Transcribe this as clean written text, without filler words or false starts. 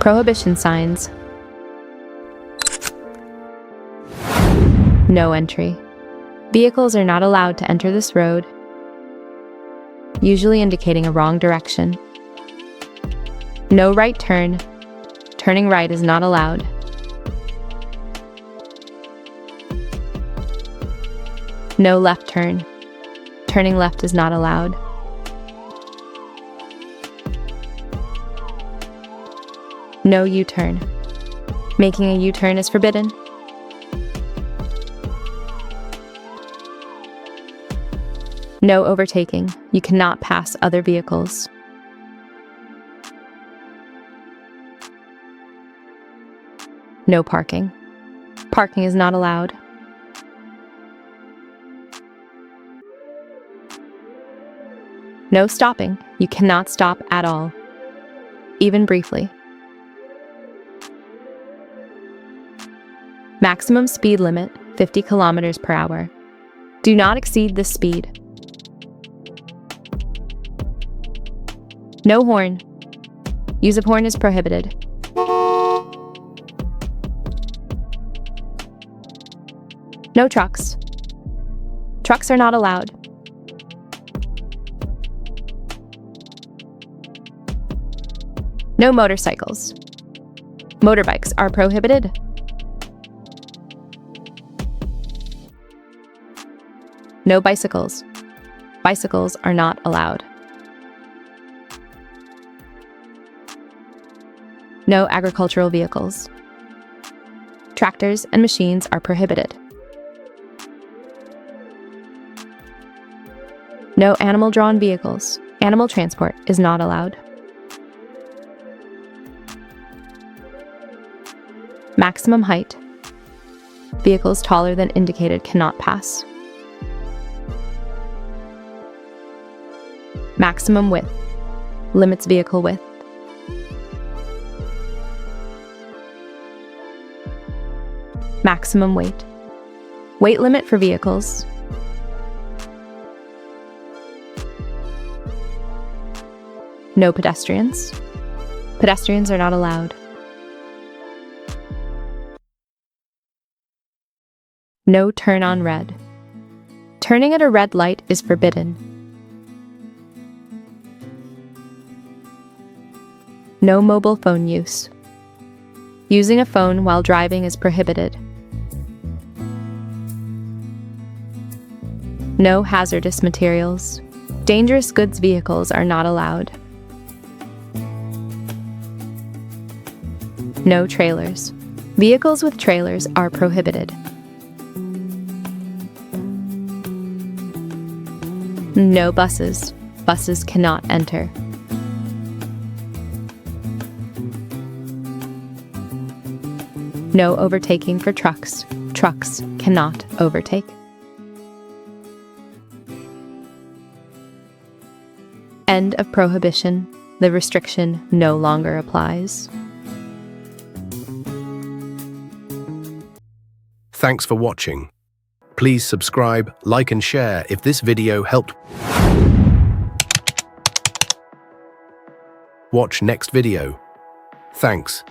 Prohibition signs. No entry. Vehicles are not allowed to enter this road, usually indicating a wrong direction. No right turn. Turning right is not allowed. No left turn. Turning left is not allowed. No U-turn. Making a U-turn is forbidden. No overtaking. You cannot pass other vehicles. No parking. Parking is not allowed. No stopping. You cannot stop at all, even briefly. Maximum speed limit, 50 kilometers per hour. Do not exceed this speed. No horn. Use of horn is prohibited. No trucks. Trucks are not allowed. No motorcycles. Motorbikes are prohibited. No bicycles. Bicycles are not allowed. No agricultural vehicles. Tractors and machines are prohibited. No animal-drawn vehicles. Animal transport is not allowed. Maximum height. Vehicles taller than indicated cannot pass. Maximum width. Limits vehicle width. Maximum weight. Weight limit for vehicles. No pedestrians. Pedestrians are not allowed. No turn on red. Turning at a red light is forbidden. No mobile phone use. Using a phone while driving is prohibited. No hazardous materials. Dangerous goods vehicles are not allowed. No trailers. Vehicles with trailers are prohibited. No buses. Buses cannot enter. No overtaking for trucks. Trucks cannot overtake. End of prohibition. The restriction no longer applies. Thanks for watching. Please subscribe, like and share if this video helped. Watch next video. Thanks.